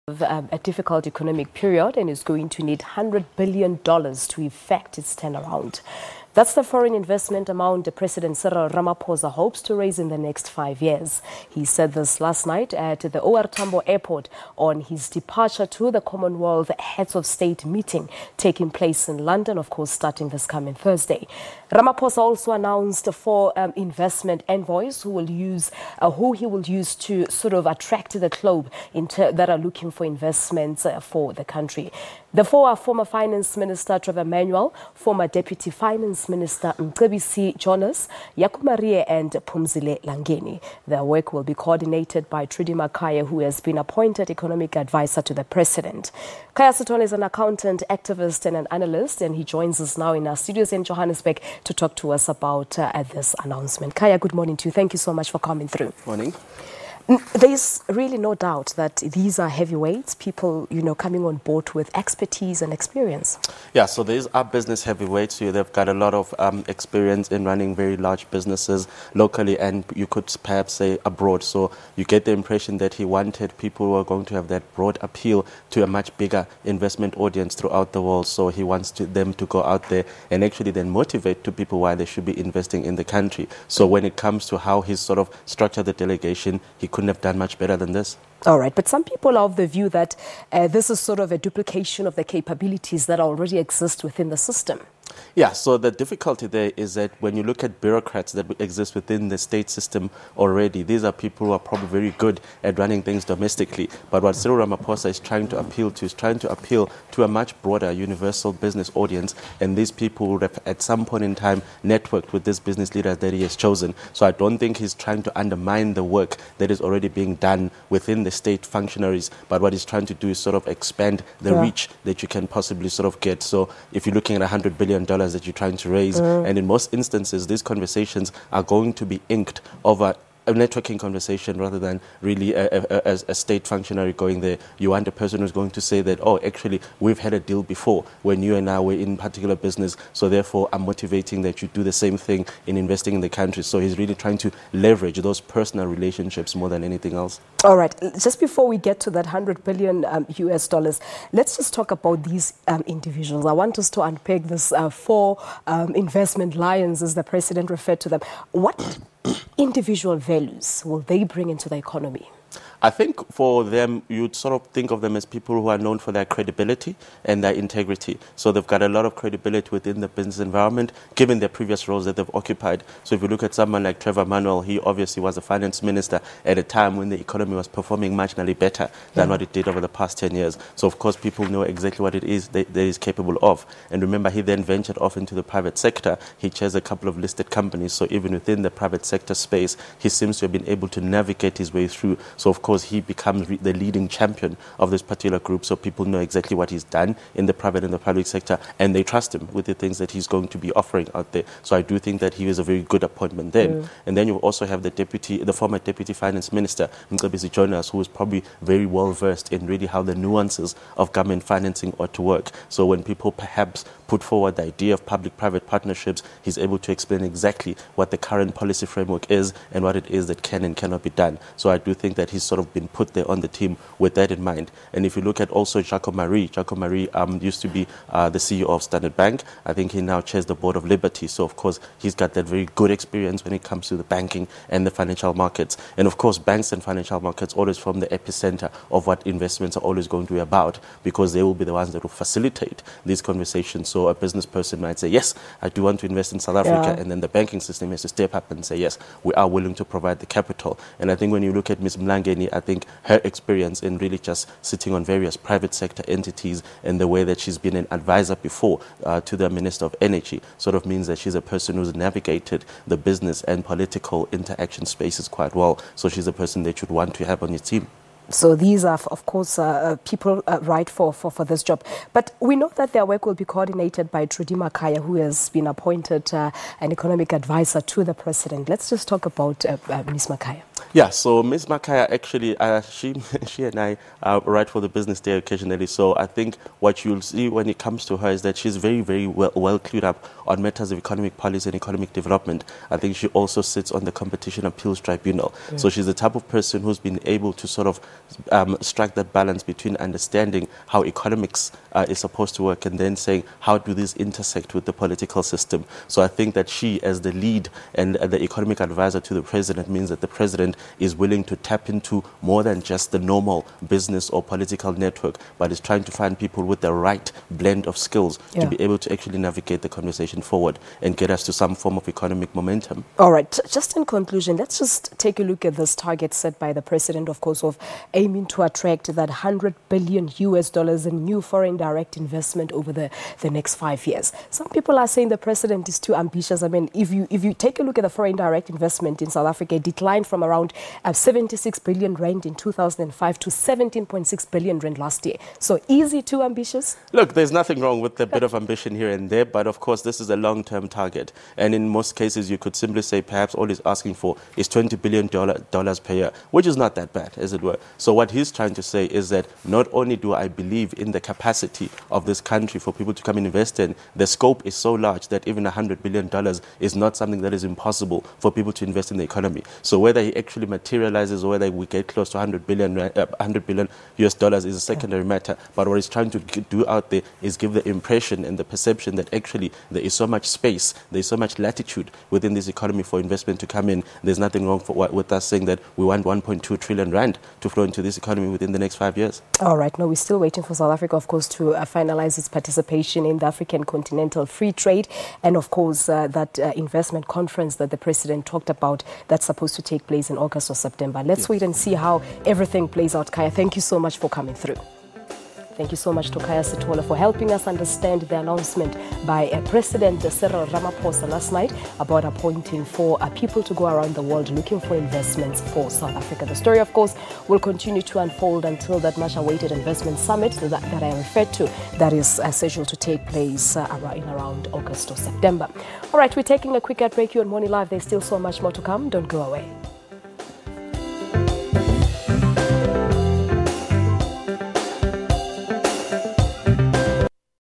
A difficult economic period and is going to need $100 billion to effect its turnaround. That's the foreign investment amount President Cyril Ramaphosa hopes to raise in the next 5 years. He said this last night at the OR Tambo airport on his departure to the Commonwealth Heads of State meeting taking place in London, of course, starting this coming Thursday. Ramaphosa also announced 4 investment envoys who he will use to sort of attract the globe that are looking for investments for the country. The 4 are former Finance Minister Trevor Manuel, former Deputy Finance Minister Mcebisi Jonas, Jaco, Maree and Phumzile Langeni. Their work will be coordinated by Trudy Makhaya, who has been appointed economic advisor to the president. Khaya Sithole is an accountant, activist and an analyst, and he joins us now in our studios in Johannesburg to talk to us about this announcement. Khaya, good morning to you. Thank you so much for coming through. Morning. There's really no doubt that these are heavyweights, people, coming on board with expertise and experience. Yeah, so these are business heavyweights. They've got a lot of experience in running very large businesses locally and you could perhaps say abroad. So you get the impression that he wanted people who are going to have that broad appeal to a much bigger investment audience throughout the world. So he wants them to go out there and actually then motivate to people why they should be investing in the country. So when it comes to how he's sort of structured the delegation, he couldn't have done much better than this. All right, but some people are of the view that this is sort of a duplication of the capabilities that already exist within the system. Yeah, so the difficulty there is that when you look at bureaucrats that exist within the state system already, these are people who are probably very good at running things domestically. But what Cyril Ramaphosa is trying to appeal to a much broader universal business audience. And these people would have at some point in time networked with this business leader that he has chosen. So I don't think he's trying to undermine the work that is already being done within the state functionaries. But what he's trying to do is sort of expand the reach that you can possibly sort of get. So if you're looking at $100 billion that you're trying to raise, and in most instances these conversations are going to be inked over a networking conversation rather than really a state functionary going there. You want a person who's going to say that, oh, actually, we've had a deal before when you and I were in particular business, so therefore I'm motivating that you do the same thing in investing in the country. So he's really trying to leverage those personal relationships more than anything else. All right, just before we get to that $100 billion US dollars, let's just talk about these individuals. I want us to unpack this 4 investment lions, as the president referred to them. What individual values will they bring into the economy? I think for them, you'd sort of think of them as people who are known for their credibility and their integrity. So they've got a lot of credibility within the business environment, given their previous roles that they've occupied. So if you look at someone like Trevor Manuel, he obviously was a finance minister at a time when the economy was performing marginally better than what it did over the past 10 years. So of course, people know exactly what it is that he's capable of. And remember, he then ventured off into the private sector. He chairs a couple of listed companies. So even within the private sector space, he seems to have been able to navigate his way through. So of course, he becomes the leading champion of this particular group, so people know exactly what he's done in the private and the public sector, and they trust him with the things that he's going to be offering out there. So I do think that he is a very good appointment then. And then you also have the former Deputy Finance Minister, Mcebisi Jonas, who is probably very well versed in really how the nuances of government financing ought to work. So when people perhaps put forward the idea of public-private partnerships, he's able to explain exactly what the current policy framework is and what it is that can and cannot be done. So I do think that he's sort of been put there on the team with that in mind. And if you look at also Jaco, Maree used to be the CEO of Standard Bank. I think he now chairs the board of Liberty. So of course, he's got that very good experience when it comes to the banking and the financial markets. And of course, banks and financial markets always form the epicenter of what investments are always going to be about, because they will be the ones that will facilitate these conversations. So a business person might say, yes, I do want to invest in South Africa. And then the banking system has to step up and say, yes, we are willing to provide the capital. And I think when you look at Ms. Langeni, I think her experience in really just sitting on various private sector entities and the way that she's been an advisor before to the Minister of Energy sort of means that she's a person who's navigated the business and political interaction spaces quite well. So she's a person that you'd want to have on your team. So these are, of course, people right for this job. But we know that their work will be coordinated by Trudy Makhaya, who has been appointed an economic advisor to the president. Let's just talk about Ms. Makhaya. Yeah, so Ms. Makhaya actually, she and I write for the Business Day occasionally. So I think what you'll see when it comes to her is that she's very, very well clued up on matters of economic policy and economic development. I think she also sits on the Competition Appeals Tribunal. Yeah. So she's the type of person who's been able to sort of strike that balance between understanding how economics is supposed to work and then saying how do these intersect with the political system. So I think that she, as the lead and the economic advisor to the president, means that the president is willing to tap into more than just the normal business or political network, but is trying to find people with the right blend of skills to be able to actually navigate the conversation forward and get us to some form of economic momentum. All right, just in conclusion, let's just take a look at this target set by the president, of course, of aiming to attract that $100 billion in new foreign direct investment over the next 5 years. Some people are saying the president is too ambitious. I mean, if you take a look at the foreign direct investment in South Africa, it declined from around 76 billion rand in 2005 to 17.6 billion rand last year. So is he too ambitious? Look, there's nothing wrong with a bit of ambition here and there, but of course this is a long-term target. And in most cases you could simply say perhaps all he's asking for is $20 billion per year, which is not that bad, as it were. So what he's trying to say is that not only do I believe in the capacity of this country for people to come and invest in, the scope is so large that even $100 billion is not something that is impossible for people to invest in the economy. So whether he actually materializes or whether we get close to $100 billion US dollars is a secondary matter. But what he's trying to do out there is give the impression and the perception that actually there is so much space, there is so much latitude within this economy for investment to come in. There's nothing wrong with us saying that we want 1.2 trillion rand to flow into this economy within the next 5 years. All right. No, we're still waiting for South Africa, of course, to finalize its participation in the African Continental Free Trade and, of course, that investment conference that the president talked about that's supposed to take place in August or September. Let's wait and see how everything plays out. Khaya, thank you so much for coming through. Thank you so much to Khaya Sithole for helping us understand the announcement by President Cyril Ramaphosa last night about appointing for people to go around the world looking for investments for South Africa. The story, of course, will continue to unfold until that much-awaited investment summit that I referred to, that is scheduled to take place in around August or September. All right, we're taking a quick break here on Morning Live. There's still so much more to come. Don't go away.